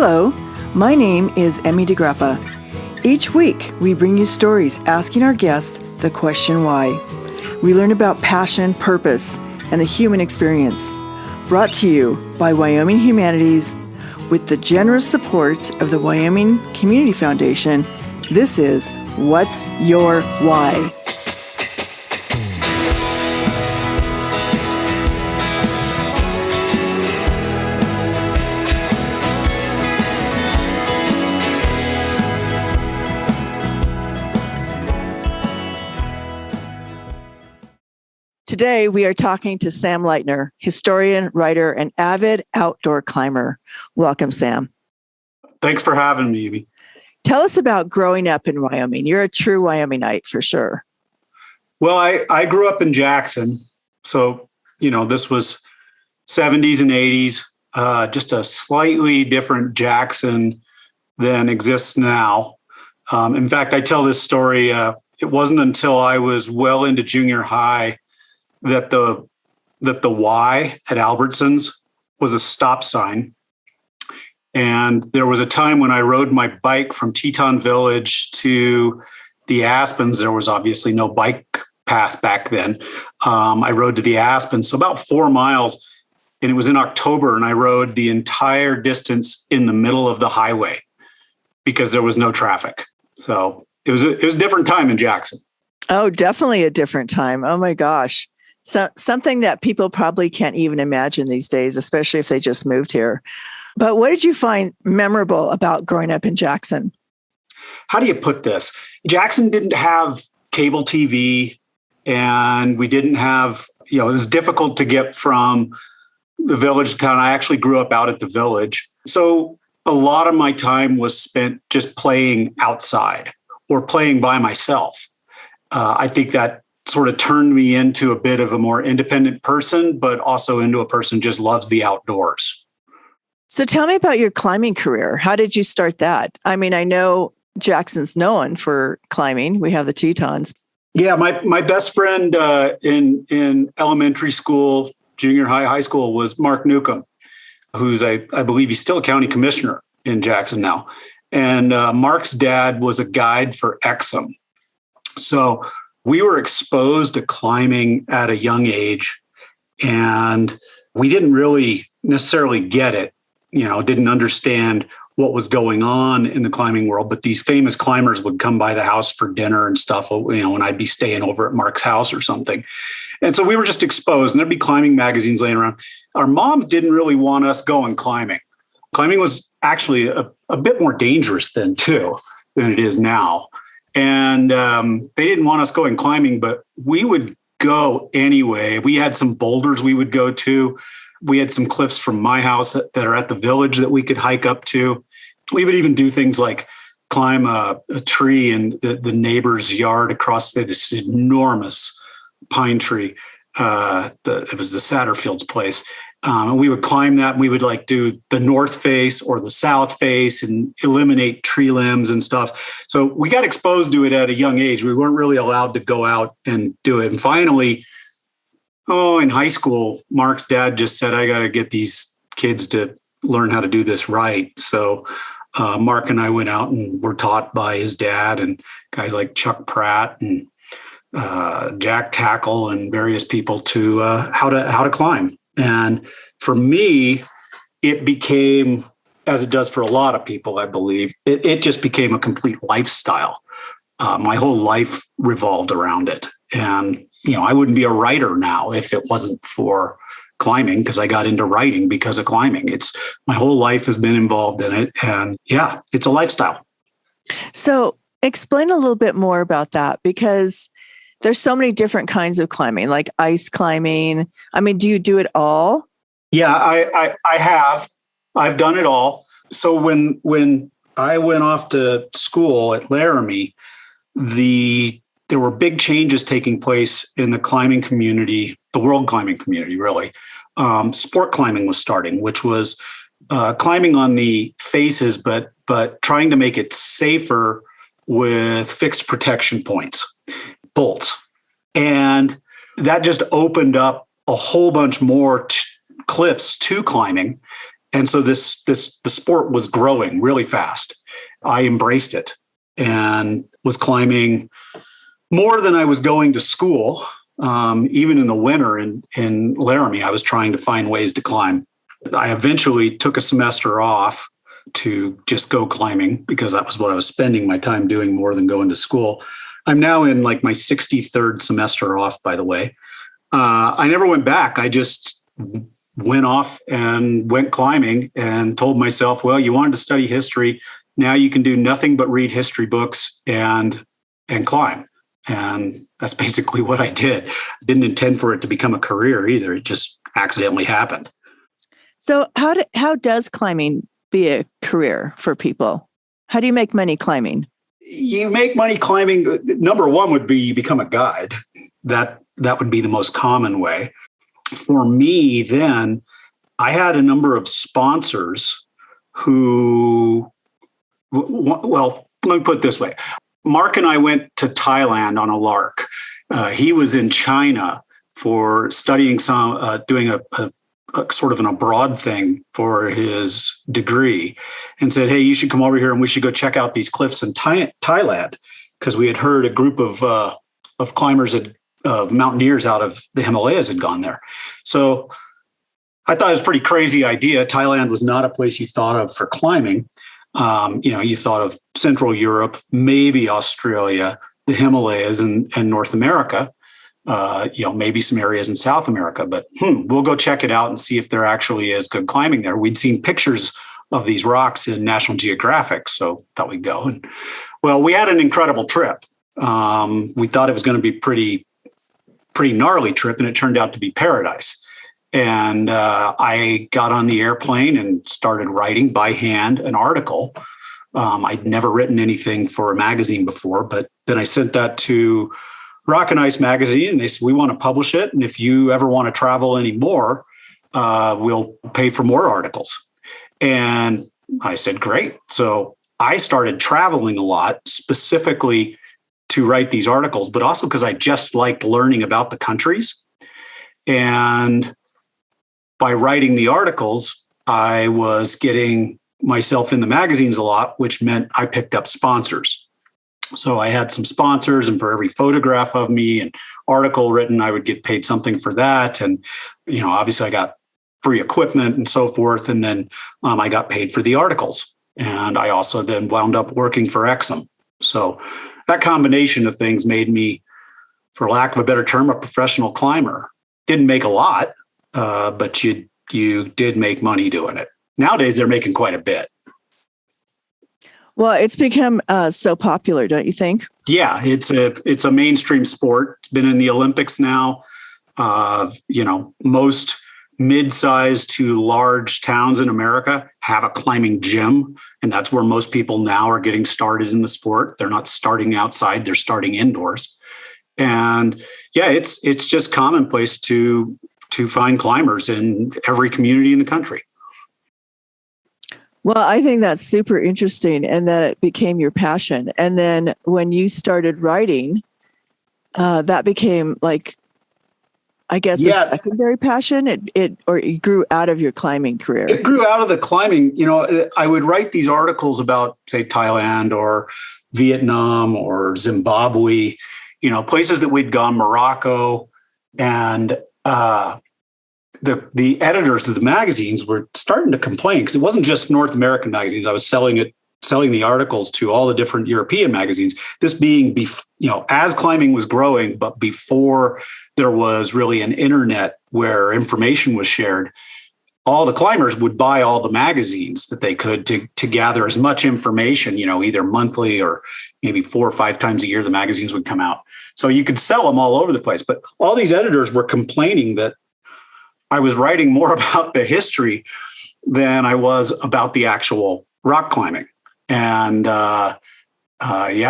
Hello, my name is Emmy DeGrappa. Each week, we bring you stories asking our guests the question why. We learn about passion, purpose, and the human experience. Brought to you by Wyoming Humanities with the generous support of the Wyoming Community Foundation. This is What's Your Why? Today, we are talking to Sam Lightner, historian, writer, and avid outdoor climber. Welcome, Sam. Thanks for having me, Evie. Tell us about growing up in Wyoming. You're a true Wyomingite for sure. Well, I grew up in Jackson. So, this was 70s and 80s, just a slightly different Jackson than exists now. In fact, I tell this story, it wasn't until I was well into junior high that the Y at Albertsons was a stop sign. And there was a time when I rode my bike from Teton Village to the Aspens. There was obviously no bike path back then. I rode to the Aspens, so about 4 miles, and it was in October, and I rode the entire distance in the middle of the highway because there was no traffic. So it was a different time in Jackson. Oh, definitely a different time. Oh my gosh. So something that people probably can't even imagine these days, especially if they just moved here. But what did you find memorable about growing up in Jackson? How do you put this? Jackson didn't have cable TV, and we didn't have, it was difficult to get from the village to town. I actually grew up out at the village. So a lot of my time was spent just playing outside or playing by myself. I think that sort of turned me into a bit of a more independent person, but also into a person who just loves the outdoors. So tell me about your climbing career. How did you start that? I mean, I know Jackson's known for climbing. We have the Tetons. Yeah, my best friend in elementary school, junior high school was Mark Newcomb, who's I believe he's still a county commissioner in Jackson now. And Mark's dad was a guide for Exum. So we were exposed to climbing at a young age, and we didn't really necessarily get it, didn't understand what was going on in the climbing world. But these famous climbers would come by the house for dinner and stuff, when I'd be staying over at Mark's house or something. And so we were just exposed, and there'd be climbing magazines laying around. Our moms didn't really want us going climbing. Climbing was actually a bit more dangerous then too than it is now. And they didn't want us going climbing, but we would go anyway. We had some boulders we would go to. We had some cliffs from my house that are at the village that we could hike up to. We would even do things like climb a tree in the neighbor's yard across this enormous pine tree. It was the Satterfield's place. And we would climb that, and we would do the north face or the south face and eliminate tree limbs and stuff. So we got exposed to it at a young age. We weren't really allowed to go out and do it. And finally, in high school, Mark's dad just said, I got to get these kids to learn how to do this right. So Mark and I went out and were taught by his dad and guys like Chuck Pratt and Jack Tackle and various people to how to climb. And for me, it became, as it does for a lot of people, I believe, it just became a complete lifestyle. My whole life revolved around it. And, I wouldn't be a writer now if it wasn't for climbing, because I got into writing because of climbing. My whole life has been involved in it. And yeah, it's a lifestyle. So explain a little bit more about that, because there's so many different kinds of climbing, like ice climbing. I mean, do you do it all? Yeah, I have. I've done it all. So when I went off to school at Laramie, there were big changes taking place in the climbing community, the world climbing community, really. Sport climbing was starting, which was climbing on the faces, but trying to make it safer with fixed protection points. Bolts. And that just opened up a whole bunch more cliffs to climbing. And so the sport was growing really fast. I embraced it and was climbing more than I was going to school. Even in the winter in Laramie, I was trying to find ways to climb. I eventually took a semester off to just go climbing because that was what I was spending my time doing more than going to school. I'm now in like my 63rd semester off, by the way. I never went back. I just went off and went climbing and told myself, well, you wanted to study history. Now you can do nothing but read history books and climb. And that's basically what I did. I didn't intend for it to become a career either. It just accidentally happened. So how does climbing be a career for people? How do you make money climbing? You make money climbing. Number one would be you become a guide. That would be the most common way. For me, then, I had a number of sponsors who, well, let me put it this way. Mark and I went to Thailand on a lark. He was in China for studying doing a sort of an abroad thing for his degree, and said, hey, you should come over here and we should go check out these cliffs in Thailand, because we had heard a group of climbers, mountaineers out of the Himalayas had gone there. So I thought it was a pretty crazy idea. Thailand was not a place you thought of for climbing. You thought of Central Europe, maybe Australia, the Himalayas, and North America. Maybe some areas in South America, but we'll go check it out and see if there actually is good climbing there. We'd seen pictures of these rocks in National Geographic, so thought we'd go. And well, we had an incredible trip. We thought it was going to be pretty gnarly trip, and it turned out to be paradise. And I got on the airplane and started writing by hand an article. I'd never written anything for a magazine before, but then I sent that to Rock and Ice magazine, and they said, we want to publish it. And if you ever want to travel anymore, we'll pay for more articles. And I said, great. So I started traveling a lot, specifically to write these articles, but also because I just liked learning about the countries. And by writing the articles, I was getting myself in the magazines a lot, which meant I picked up sponsors. So I had some sponsors, and for every photograph of me and article written, I would get paid something for that. And, obviously I got free equipment and so forth. And then I got paid for the articles. And I also then wound up working for Exum. So that combination of things made me, for lack of a better term, a professional climber. Didn't make a lot, but you did make money doing it. Nowadays, they're making quite a bit. Well, it's become so popular, don't you think? Yeah, it's a mainstream sport. It's been in the Olympics now. Most mid-sized to large towns in America have a climbing gym, and that's where most people now are getting started in the sport. They're not starting outside; they're starting indoors. And yeah, it's just commonplace to find climbers in every community in the country. Well, I think that's super interesting, and that it became your passion. And then when you started writing, that became like, I guess, a secondary passion. It grew out of your climbing career. It grew out of the climbing. I would write these articles about, say, Thailand or Vietnam or Zimbabwe, places that we'd gone, Morocco, and the editors of the magazines were starting to complain, because it wasn't just North American magazines. I was selling the articles to all the different European magazines. This being, as climbing was growing, but before there was really an internet where information was shared, all the climbers would buy all the magazines that they could to gather as much information, either monthly or maybe 4 or 5 times a year, the magazines would come out. So you could sell them all over the place. But all these editors were complaining that I was writing more about the history than I was about the actual rock climbing. And I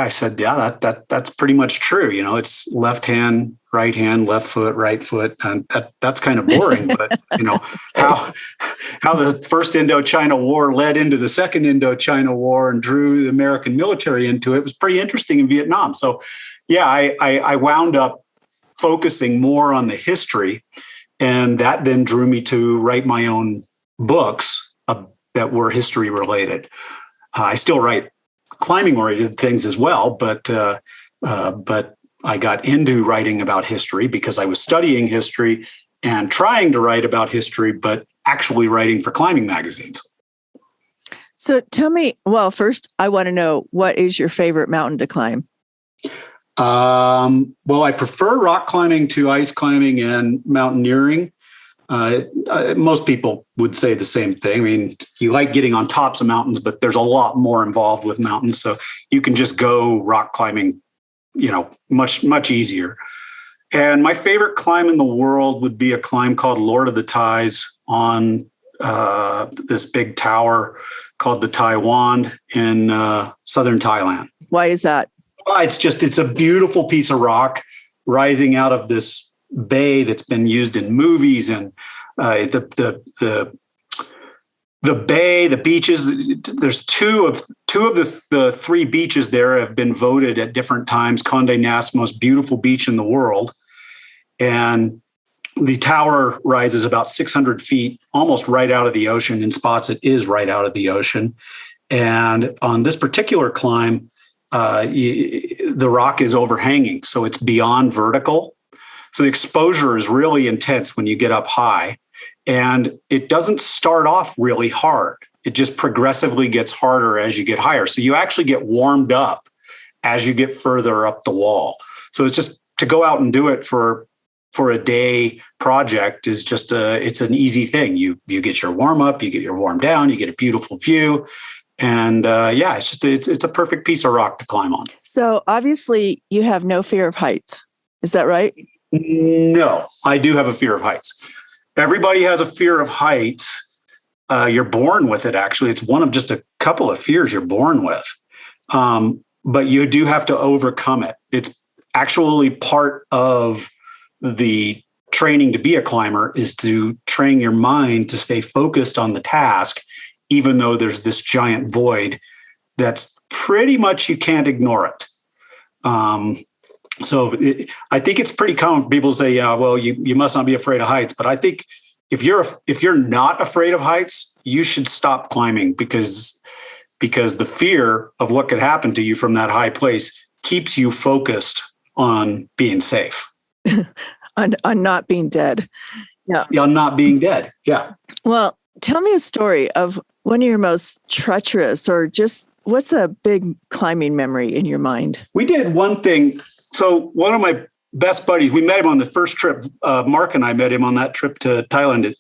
said, that's pretty much true. It's left hand, right hand, left foot, right foot. And that's kind of boring, but how the first Indochina War led into the second Indochina War and drew the American military into it was pretty interesting in Vietnam. So yeah, I wound up focusing more on the history, and that then drew me to write my own books that were history related. I still write climbing oriented things as well, but I got into writing about history because I was studying history and trying to write about history, but actually writing for climbing magazines. So tell me, well, first I want to know, what is your favorite mountain to climb? Well, I prefer rock climbing to ice climbing and mountaineering. Most people would say the same thing. I mean, you like getting on tops of mountains, but there's a lot more involved with mountains. So you can just go rock climbing, much, much easier. And my favorite climb in the world would be a climb called Lord of the Ties on this big tower called the Taiwan in southern Thailand. Why is that? It's a beautiful piece of rock rising out of this bay that's been used in movies, and the bay, the beaches. There's two of the three beaches there have been voted at different times Condé Nast's most beautiful beach in the world, and the tower rises about 600 feet, almost right out of the ocean. In spots, it is right out of the ocean, and on this particular climb, the rock is overhanging, so it's beyond vertical. So the exposure is really intense when you get up high, and it doesn't start off really hard. It just progressively gets harder as you get higher. So you actually get warmed up as you get further up the wall. So it's just to go out and do it for a day project is just it's an easy thing. You get your warm up, you get your warm down, you get a beautiful view. And it's a perfect piece of rock to climb on. So obviously you have no fear of heights. Is that right? No, I do have a fear of heights. Everybody has a fear of heights. You're born with it, actually. It's one of just a couple of fears you're born with. But you do have to overcome it. It's actually part of the training to be a climber is to train your mind to stay focused on the task, even though there's this giant void that's pretty much you can't ignore it. I think it's pretty common. People say, "Yeah, well, you must not be afraid of heights." But I think if you're not afraid of heights, you should stop climbing because the fear of what could happen to you from that high place keeps you focused on being safe, on not being dead. Yeah, on not being dead. Yeah. Well, tell me a story of one of your most treacherous, or just what's a big climbing memory in your mind? We did one thing. So one of my best buddies, we met him on the first trip. Mark and I met him on that trip to Thailand.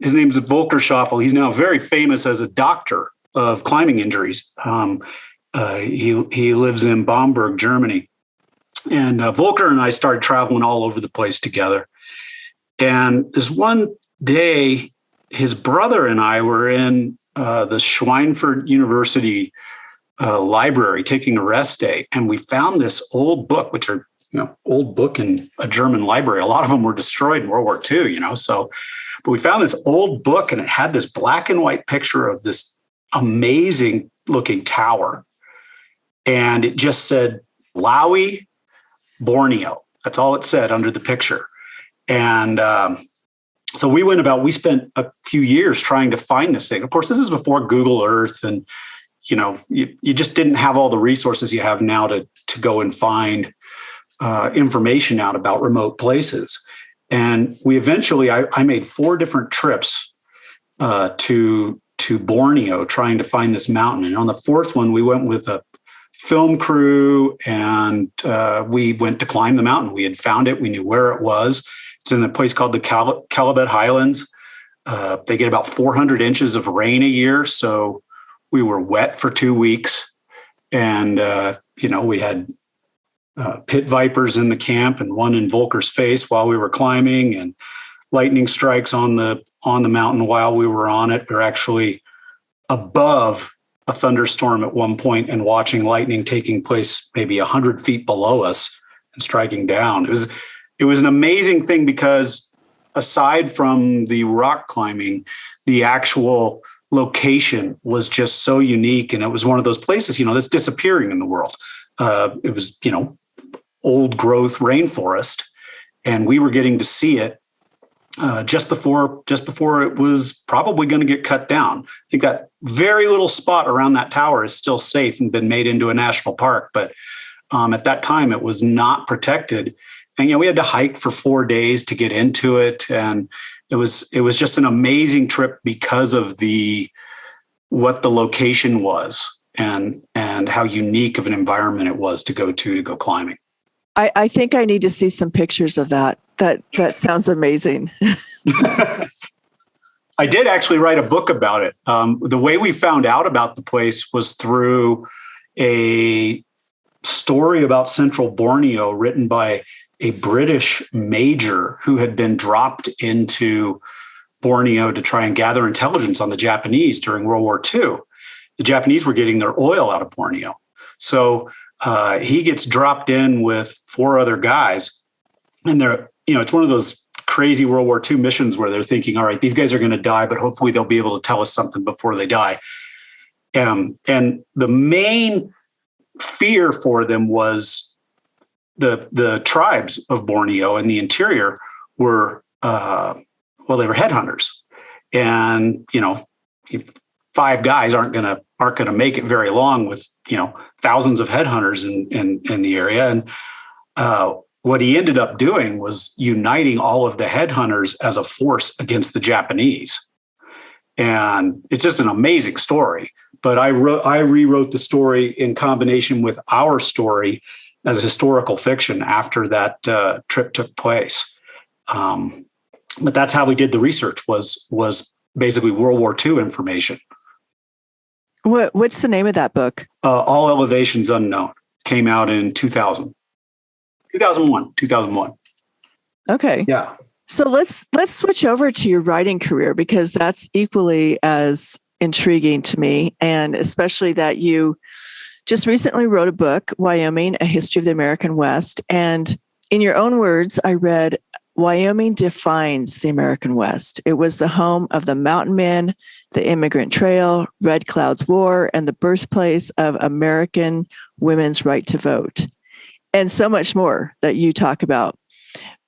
His name's Volker Schaffel. He's now very famous as a doctor of climbing injuries. He lives in Bamberg, Germany. And Volker and I started traveling all over the place together. And this one day, his brother and I were in the Schweinfurt University library taking a rest day, and we found this old book, which are old book in a German library. A lot of them were destroyed in World War II, but we found this old book, and it had this black and white picture of this amazing looking tower, and it just said Laui, Borneo. That's all it said under the picture, and so we spent a few years trying to find this thing. Of course, this is before Google Earth, and you just didn't have all the resources you have now to go and find information out about remote places. And we eventually, I made 4 different trips to Borneo trying to find this mountain. And on the 4th one, we went with a film crew, and we went to climb the mountain. We had found it. We knew where it was. It's in a place called the Calibet Highlands. They get about 400 inches of rain a year. So we were wet for 2 weeks, and, we had pit vipers in the camp and one in Volker's face while we were climbing, and lightning strikes on the mountain while we were on it. We were actually above a thunderstorm at one point and watching lightning taking place maybe 100 feet below us and striking down. It was an amazing thing because aside from the rock climbing, the actual location was just so unique. And it was one of those places, that's disappearing in the world. It was, old growth rainforest, and we were getting to see it. just before it was probably going to get cut down. I think that very little spot around that tower is still safe and been made into a national park, but at that time it was not protected. And we had to hike for 4 days to get into it, and it was just an amazing trip because of what the location was and how unique of an environment it was to go climbing. I think I need to see some pictures of that. That sounds amazing. I did actually write a book about it. The way we found out about the place was through a story about Central Borneo written by a British major who had been dropped into Borneo to try and gather intelligence on the Japanese during World War II. The Japanese were getting their oil out of Borneo. So he gets dropped in with 4 other guys, and it's one of those crazy World War II missions where they're thinking, all right, these guys are going to die, but hopefully they'll be able to tell us something before they die. And the main fear for them was the tribes of Borneo in the interior were, they were headhunters, and 5 guys aren't going to make it very long with thousands of headhunters in the area. And what he ended up doing was uniting all of the headhunters as a force against the Japanese. And it's just an amazing story. But I rewrote the story in combination with our story as historical fiction after that trip took place. But that's how we did the research, was basically World War II information. What's the name of that book? All Elevations Unknown. Came out in 2001. Okay. Yeah. So let's switch over to your writing career, because that's equally as intriguing to me, and especially that you just recently wrote a book, Wyoming, A History of the American West. And in your own words, I read, Wyoming defines the American West. It was the home of the mountain men, the immigrant trail, Red Cloud's War, and the birthplace of American women's right to vote, and so much more that you talk about.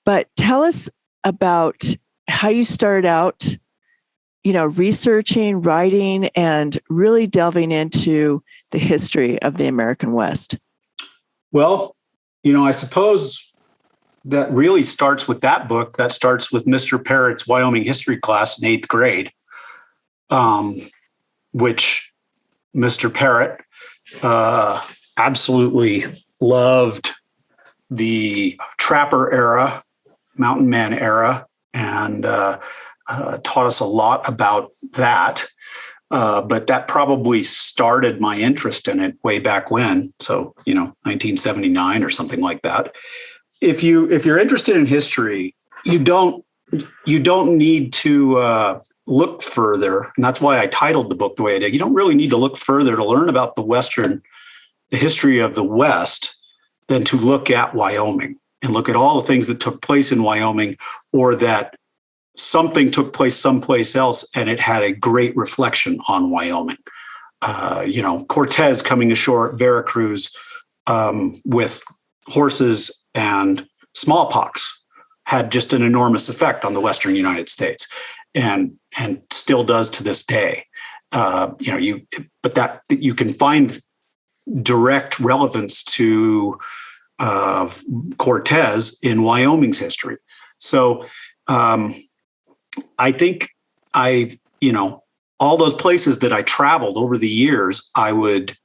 But tell us about how you started out, researching, writing, and really delving into the history of the American West. Well, I suppose that really starts with that book. That starts with Mr. Parrott's Wyoming history class in 8th grade, which Mr. Parrott absolutely loved the trapper era, mountain man era, and taught us a lot about that. But that probably started my interest in it way back when. So, 1979 or something like that. If you're interested in history, you don't need to look further. And that's why I titled the book the way I did. You don't really need to look further to learn about the history of the West than to look at Wyoming and look at all the things that took place in Wyoming, or that something took place someplace else and it had a great reflection on Wyoming. Cortez coming ashore at Veracruz with horses and smallpox had just an enormous effect on the Western United States, and still does to this day. But that you can find direct relevance to Cortez in Wyoming's history. So I think all those places that I traveled over the years, I would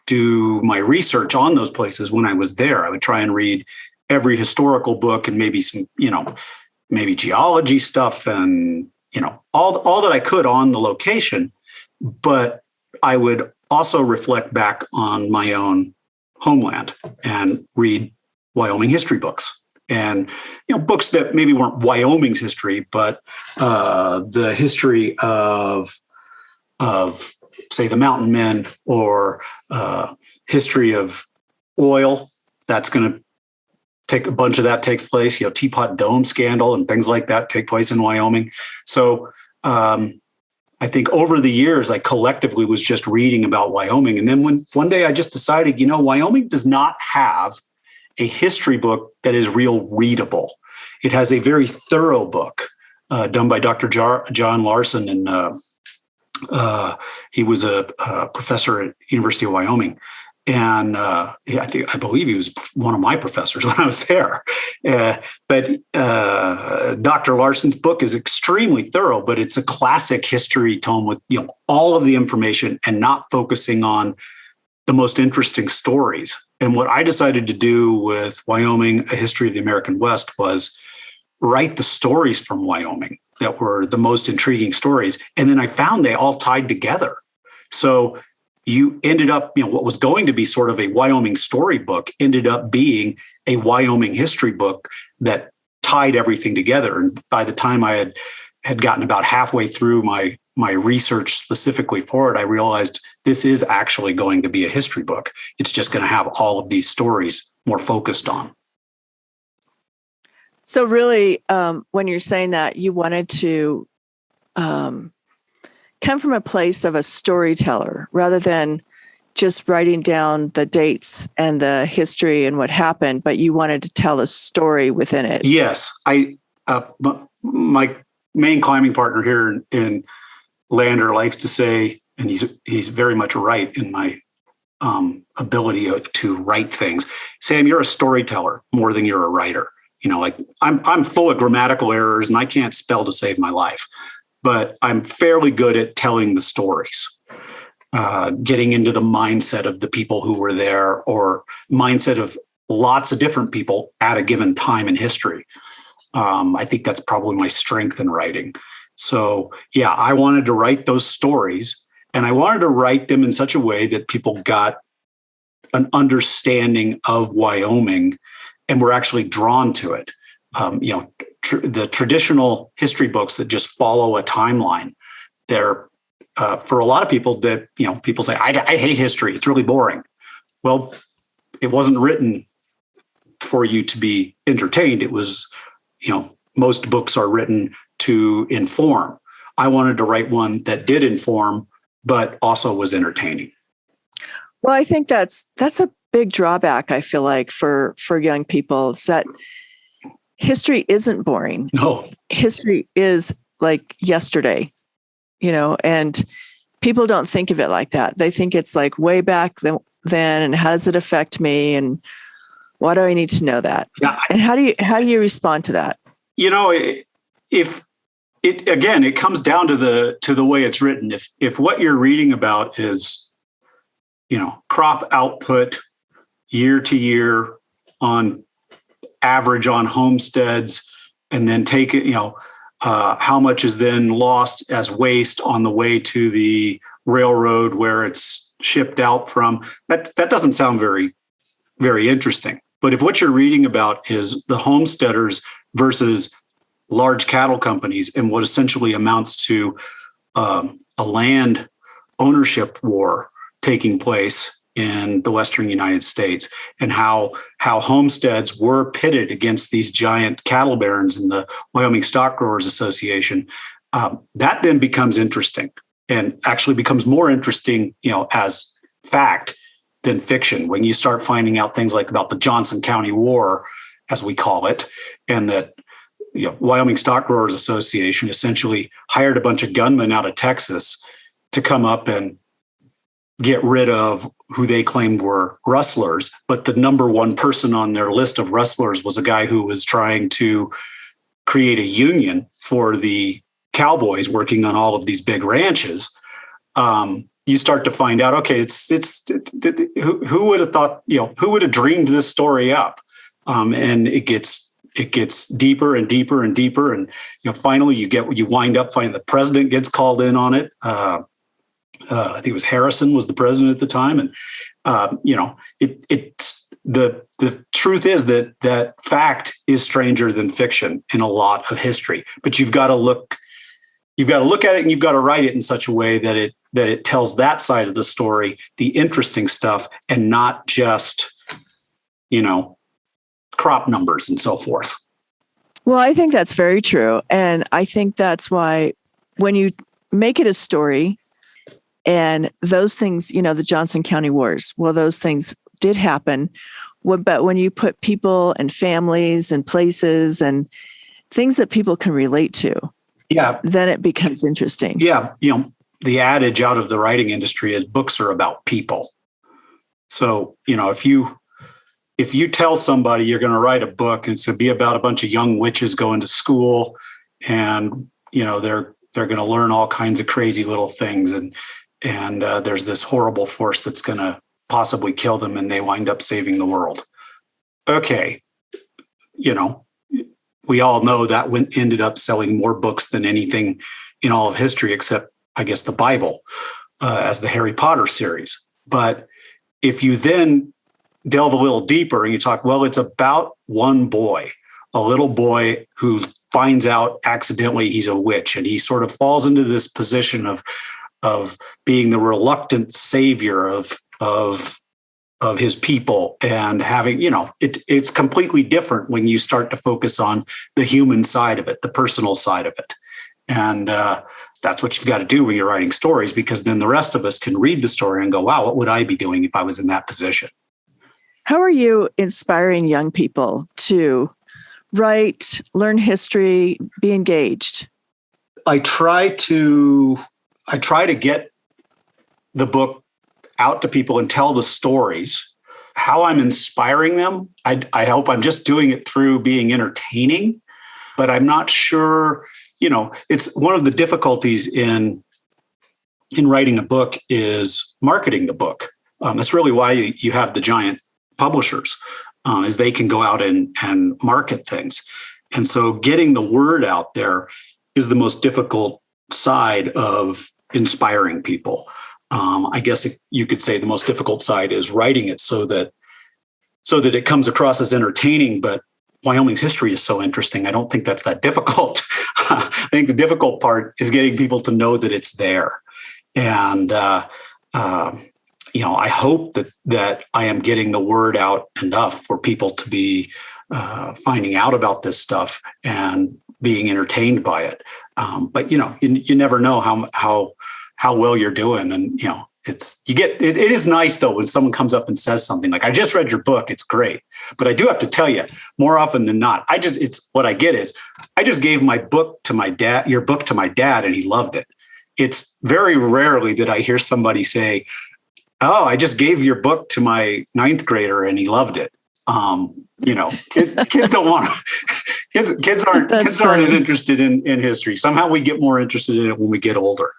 do my research on those places when I was there. I would try and read every historical book and maybe some, maybe geology stuff and, all that I could on the location. But I would also reflect back on my own homeland and read Wyoming history books. And, books that maybe weren't Wyoming's history, but the history of, say, the mountain men, or history of oil. That's going to take a bunch of that takes place, Teapot Dome scandal and things like that take place in Wyoming. So I think over the years, I collectively was just reading about Wyoming. And then one day I just decided, Wyoming does not have a history book that is real readable. It has a very thorough book done by Dr. John Larson, and he was a professor at University of Wyoming. And I believe he was one of my professors when I was there. But Dr. Larson's book is extremely thorough, but it's a classic history tome with all of the information and not focusing on the most interesting stories. And what I decided to do with Wyoming, A History of the American West, was write the stories from Wyoming that were the most intriguing stories. And then I found they all tied together. So you ended up, what was going to be sort of a Wyoming storybook ended up being a Wyoming history book that tied everything together. And by the time I had gotten about halfway through my research specifically for it, I realized this is actually going to be a history book. It's just going to have all of these stories more focused on. So really, when you're saying that, you wanted to come from a place of a storyteller rather than just writing down the dates and the history and what happened, but you wanted to tell a story within it. Yes. My main climbing partner here in Lander likes to say, and he's very much right in my ability to write things. Sam, you're a storyteller more than you're a writer. I'm full of grammatical errors and I can't spell to save my life, but I'm fairly good at telling the stories, getting into the mindset of the people who were there or mindset of lots of different people at a given time in history. I think that's probably my strength in writing. So yeah, I wanted to write those stories and I wanted to write them in such a way that people got an understanding of Wyoming and were actually drawn to it. The traditional history books that just follow a timeline, they're for a lot of people that, people say, I hate history. It's really boring. Well, it wasn't written for you to be entertained. It was, most books are written to inform. I wanted to write one that did inform, but also was entertaining. Well, I think that's a big drawback, I feel like, for young people. It's that history isn't boring. No. History is like yesterday, and people don't think of it like that. They think it's like way back then, and how does it affect me? And why do I need to know that? Yeah. And how do you respond to that? If it comes down to the way it's written. If what you're reading about is, crop output year to year on average on homesteads, and then take it, how much is then lost as waste on the way to the railroad where it's shipped out from, that doesn't sound very, very interesting. But if what you're reading about is the homesteaders versus large cattle companies and what essentially amounts to a land ownership war taking place in the Western United States, and how homesteads were pitted against these giant cattle barons in the Wyoming Stock Growers Association, that then becomes interesting and actually becomes more interesting, as fact than fiction. When you start finding out things like about the Johnson County War, as we call it, and that Wyoming Stock Growers Association essentially hired a bunch of gunmen out of Texas to come up and get rid of who they claimed were rustlers. But the number one person on their list of rustlers was a guy who was trying to create a union for the cowboys working on all of these big ranches. You start to find out, okay, who would have thought, who would have dreamed this story up? And it gets deeper and deeper and deeper. And, finally you wind up finding the president gets called in on it. I think it was Harrison was the president at the time. And, it's the truth is that fact is stranger than fiction in a lot of history, but you've got to look at it and you've got to write it in such a way that it tells that side of the story, the interesting stuff, and not just, crop numbers and so forth. Well, I think that's very true. And I think that's why when you make it a story, and those things, the Johnson County Wars, well, those things did happen. But when you put people and families and places and things that people can relate to, Yeah. then it becomes interesting. Yeah. The adage out of the writing industry is books are about people. So, if you tell somebody you're going to write a book and it's to be about a bunch of young witches going to school and, they're going to learn all kinds of crazy little things. And there's this horrible force that's going to possibly kill them and they wind up saving the world. Okay. We all know that ended up selling more books than anything in all of history, except I guess the Bible, as the Harry Potter series. But if you then delve a little deeper and you talk, well, it's about one boy, a little boy who finds out accidentally he's a witch, and he sort of falls into this position of being the reluctant savior of his people, and having, it's completely different when you start to focus on the human side of it, the personal side of it. And that's what you've got to do when you're writing stories, because then the rest of us can read the story and go, wow, what would I be doing if I was in that position? How are you inspiring young people to write, learn history, be engaged? I try to get the book out to people and tell the stories. How I'm inspiring them, I hope I'm just doing it through being entertaining, but I'm not sure, it's one of the difficulties in writing a book is marketing the book. That's really why you have the giant publishers, is they can go out and market things. And so getting the word out there is the most difficult side of inspiring people. I guess you could say the most difficult side is writing it so that it comes across as entertaining, but Wyoming's history is so interesting. I don't think that's that difficult. I think the difficult part is getting people to know that it's there. And, I hope that I am getting the word out enough for people to be finding out about this stuff and being entertained by it. But, you never know how well you're doing. And, it is nice though, when someone comes up and says something like, I just read your book. It's great. But I do have to tell you, more often than not, what I get is I just gave your book to my dad, and he loved it. It's very rarely that I hear somebody say, oh, I just gave your book to my 9th grader and he loved it. Kids don't want to, kids aren't as interested in history. Somehow we get more interested in it when we get older.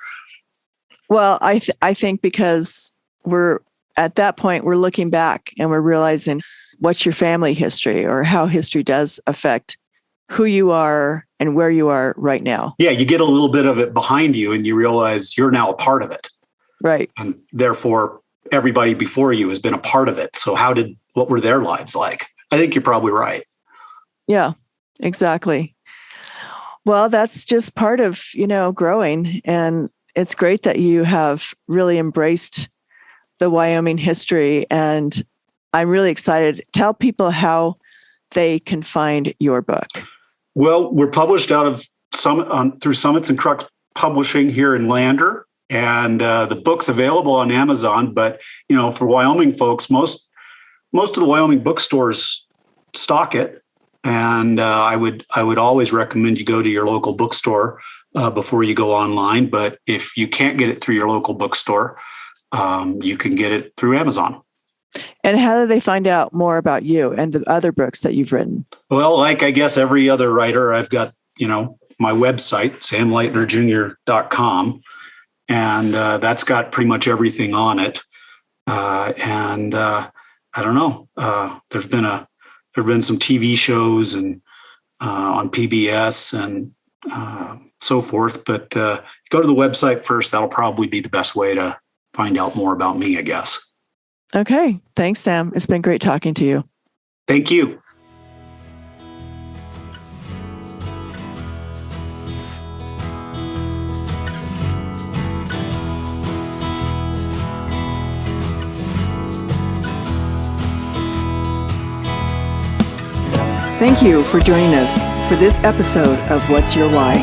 Well, I think because we're at that point, we're looking back and we're realizing what's your family history, or how history does affect who you are and where you are right now. Yeah, you get a little bit of it behind you and you realize you're now a part of it. Right. And therefore, everybody before you has been a part of it. So what were their lives like? I think you're probably right. Yeah, exactly. Well, that's just part of, growing. And it's great that you have really embraced the Wyoming history. And I'm really excited. Tell people how they can find your book. Well, we're published out of through Summits and Crux Publishing here in Lander. And the book's available on Amazon. But, for Wyoming folks, most of the Wyoming bookstores stock it. And I would always recommend you go to your local bookstore before you go online. But if you can't get it through your local bookstore, you can get it through Amazon. And how do they find out more about you and the other books that you've written? Well, like I guess every other writer, I've got, my website, samlightnerjr.com. And that's got pretty much everything on it. And I don't know. There've been some TV shows and on PBS and so forth. But go to the website first. That'll probably be the best way to find out more about me, I guess. Okay. Thanks, Sam. It's been great talking to you. Thank you. Thank you for joining us for this episode of What's Your Why?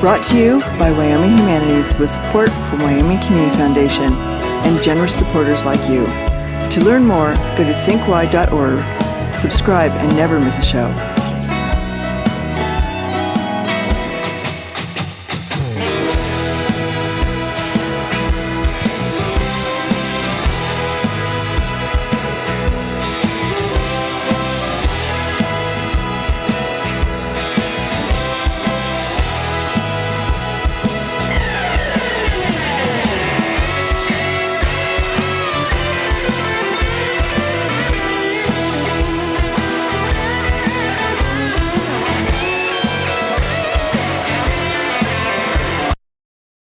Brought to you by Wyoming Humanities with support from Wyoming Community Foundation and generous supporters like you. To learn more, go to thinkwhy.org, subscribe, and never miss a show.